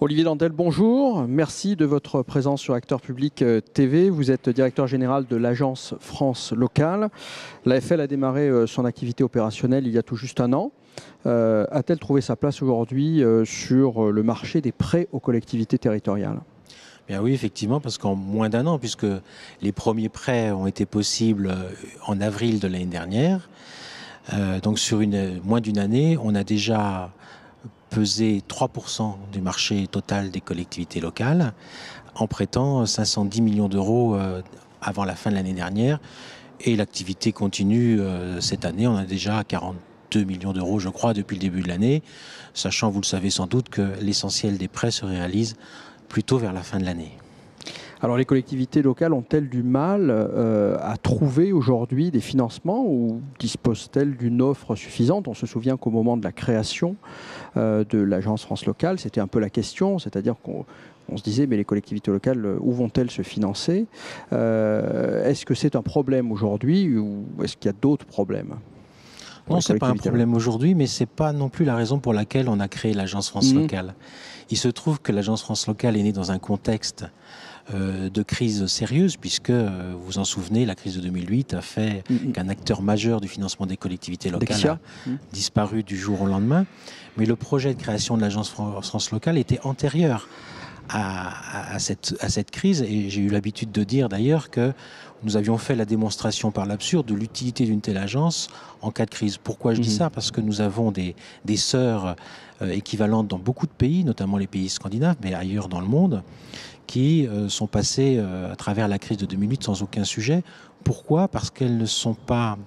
Olivier Landel, bonjour. Merci de votre présence sur Acteurs Publics TV. Vous êtes directeur général de l'Agence France Locale. L'AFL a démarré son activité opérationnelle il y a tout juste un an. A-t-elle trouvé sa place aujourd'hui sur le marché des prêts aux collectivités territoriales ? Bien oui, effectivement, parce qu'en moins d'un an, puisque les premiers prêts ont été possibles en avril de l'année dernière, donc sur moins d'une année, on a déjà pesé 3% du marché total des collectivités locales en prêtant 510 millions d'euros avant la fin de l'année dernière. Et l'activité continue cette année. On a déjà 42 millions d'euros, je crois, depuis le début de l'année, sachant, vous le savez sans doute, que l'essentiel des prêts se réalise plutôt vers la fin de l'année. Alors les collectivités locales ont-elles du mal à trouver aujourd'hui des financements ou disposent-elles d'une offre suffisante ? On se souvient qu'au moment de la création de l'Agence France Locale, c'était un peu la question, c'est-à-dire qu'on se disait mais les collectivités locales, où vont-elles se financer ? Est-ce que c'est un problème aujourd'hui ou est-ce qu'il y a d'autres problèmes ? Non, ce n'est pas un problème aujourd'hui, mais ce n'est pas non plus la raison pour laquelle on a créé l'Agence France Locale. Il se trouve que l'Agence France Locale est née dans un contexte de crise sérieuse, puisque, vous vous en souvenez, la crise de 2008 a fait qu'un acteur majeur du financement des collectivités locales a disparu du jour au lendemain. Mais le projet de création de l'Agence France Locale était antérieur à cette crise, et j'ai eu l'habitude de dire d'ailleurs que nous avions fait la démonstration par l'absurde de l'utilité d'une telle agence en cas de crise. Pourquoi je dis ça ? Parce que nous avons des sœurs équivalentes dans beaucoup de pays, notamment les pays scandinaves, mais ailleurs dans le monde, qui sont passées à travers la crise de 2008 sans aucun sujet. Pourquoi ? Parce qu'elles ne sont pas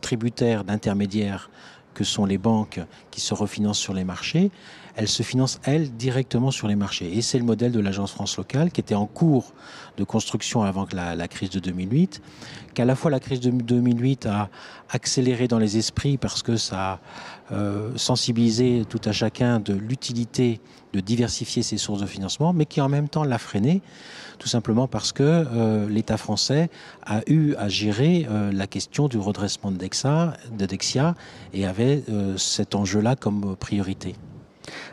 tributaires d'intermédiaires que sont les banques qui se refinancent sur les marchés. Elles se financent, elles, directement sur les marchés. Et c'est le modèle de l'Agence France Locale qui était en cours de construction avant que la crise de 2008, qu'à la fois la crise de 2008 a accéléré dans les esprits parce que ça a sensibilisé tout à chacun de l'utilité de diversifier ses sources de financement, mais qui en même temps l'a freiné, tout simplement parce que l'État français a eu à gérer la question du redressement de Dexia et avait cet enjeu-là comme priorité.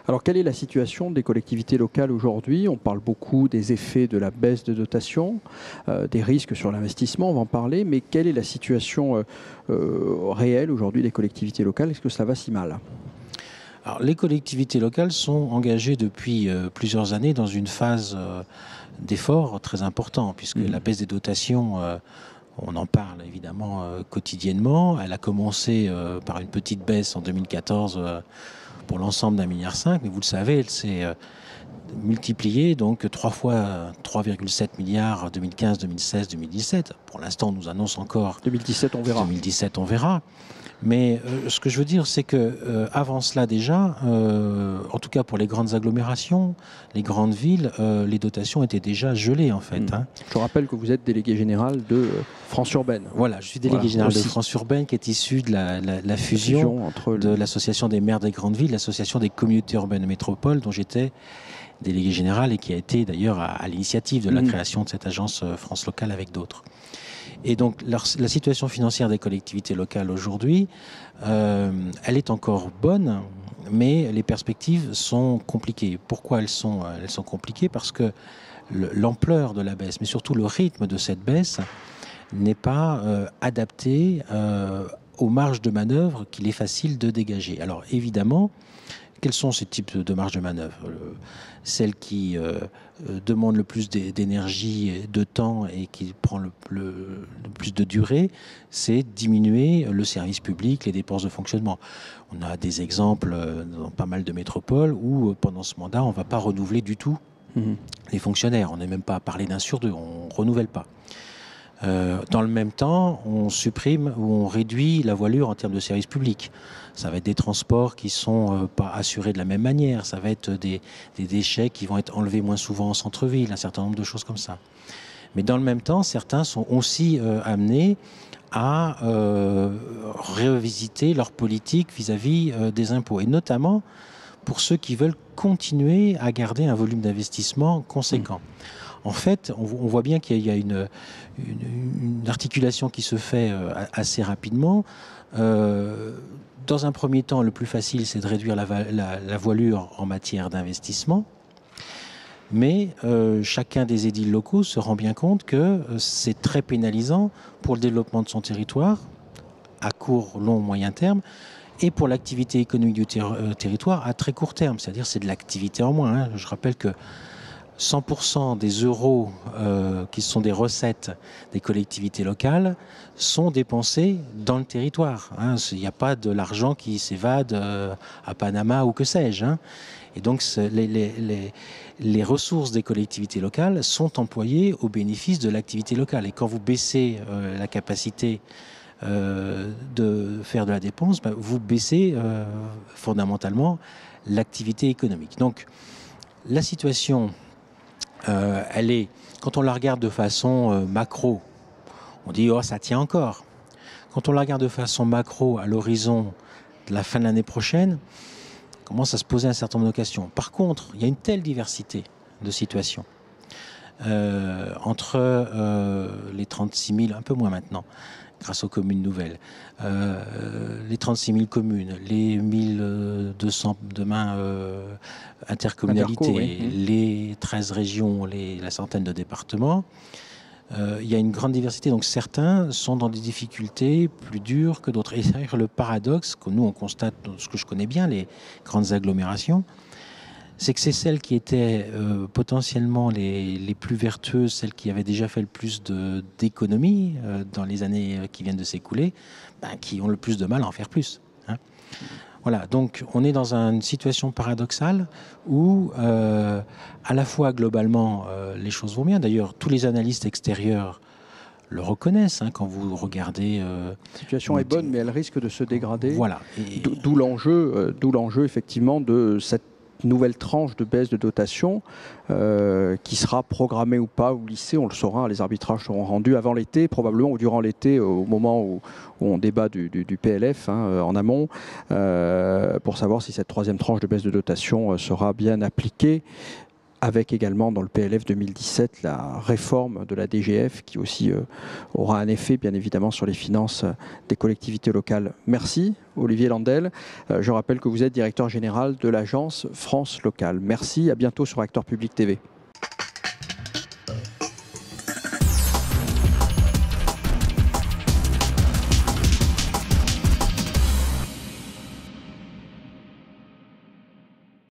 Alors, quelle est la situation des collectivités locales aujourd'hui ? On parle beaucoup des effets de la baisse de dotation, des risques sur l'investissement, on va en parler, mais quelle est la situation réelle aujourd'hui des collectivités locales ? Est-ce que ça va si mal ? Alors, les collectivités locales sont engagées depuis plusieurs années dans une phase d'effort très important, puisque la baisse des dotations, on en parle évidemment quotidiennement. Elle a commencé par une petite baisse en 2014 pour l'ensemble d'1,5 milliard, mais vous le savez, elle s'est multipliée donc 3 fois 3,7 milliards 2015, 2016, 2017. Pour l'instant, on nous annonce encore 2017, on verra. 2017, on verra. Mais ce que je veux dire, c'est que avant cela déjà, en tout cas pour les grandes agglomérations, les grandes villes, les dotations étaient déjà gelées en fait. Je rappelle que vous êtes délégué général de France Urbaine. Voilà, je suis délégué général de France Urbaine, qui est issu de la fusion entre de l'association des maires des grandes villes, l'association des communautés urbaines métropoles, dont j'étais délégué général et qui a été d'ailleurs à l'initiative de la création de cette agence France Locale avec d'autres. Et donc la situation financière des collectivités locales aujourd'hui, elle est encore bonne, mais les perspectives sont compliquées. Pourquoi elles sont compliquées ? Parce que l'ampleur de la baisse, mais surtout le rythme de cette baisse, n'est pas adapté aux marges de manœuvre qu'il est facile de dégager. Alors évidemment, quels sont ces types de marges de manœuvre ? Celle qui demande le plus d'énergie, de temps et qui prend le plus de durée, c'est diminuer le service public, les dépenses de fonctionnement. On a des exemples dans pas mal de métropoles où pendant ce mandat, on ne va pas renouveler du tout les fonctionnaires. On n'est même pas à parler d'1 sur 2, on ne renouvelle pas. Dans le même temps, on supprime ou on réduit la voilure en termes de services publics. Ça va être des transports qui sont pas assurés de la même manière. Ça va être des déchets qui vont être enlevés moins souvent en centre-ville, un certain nombre de choses comme ça. Mais dans le même temps, certains sont aussi amenés à revisiter leur politique vis-à-vis des impôts. Et notamment pour ceux qui veulent continuer à garder un volume d'investissement conséquent. En fait, on voit bien qu'il y a une articulation qui se fait assez rapidement. Dans un premier temps, le plus facile, c'est de réduire la voilure en matière d'investissement. Mais chacun des édiles locaux se rend bien compte que c'est très pénalisant pour le développement de son territoire, à court, long, moyen terme, et pour l'activité économique du territoire à très court terme. C'est-à-dire c'est de l'activité en moins. Je rappelle que 100% des euros qui sont des recettes des collectivités locales sont dépensés dans le territoire. Il n'y a pas de l'argent qui s'évade à Panama ou que sais-je. Et donc les ressources des collectivités locales sont employées au bénéfice de l'activité locale. Et quand vous baissez la capacité de faire de la dépense, vous baissez fondamentalement l'activité économique. Donc la situation, elle est, quand on la regarde de façon macro, on dit oh ça tient encore. Quand on la regarde de façon macro à l'horizon de la fin de l'année prochaine, on commence à se poser un certain nombre de questions. Par contre, il y a une telle diversité de situations entre les 36 000, un peu moins maintenant, grâce aux communes nouvelles, les 36 000 communes, les 1200 demain intercommunalités, oui. Les 13 régions, la centaine de départements. Il y a une grande diversité, donc certains sont dans des difficultés plus dures que d'autres. Et d'ailleurs, le paradoxe que nous on constate, ce que je connais bien, les grandes agglomérations, c'est que c'est celles qui étaient potentiellement les plus vertueuses, celles qui avaient déjà fait le plus d'économies dans les années qui viennent de s'écouler, qui ont le plus de mal à en faire plus. Voilà, donc on est dans une situation paradoxale où à la fois globalement les choses vont bien. D'ailleurs, tous les analystes extérieurs le reconnaissent quand vous regardez. La situation est bonne, mais elle risque de se dégrader. Voilà. D'où l'enjeu effectivement de cette nouvelle tranche de baisse de dotation qui sera programmée ou pas ou lissée, on le saura, les arbitrages seront rendus avant l'été, probablement, ou durant l'été, au moment où on débat du PLF en amont, pour savoir si cette troisième tranche de baisse de dotation sera bien appliquée, avec également dans le PLF 2017 la réforme de la DGF qui aussi aura un effet bien évidemment sur les finances des collectivités locales. Merci Olivier Landel. Je rappelle que vous êtes directeur général de l'agence France Locale. Merci, à bientôt sur Acteurs Publics TV.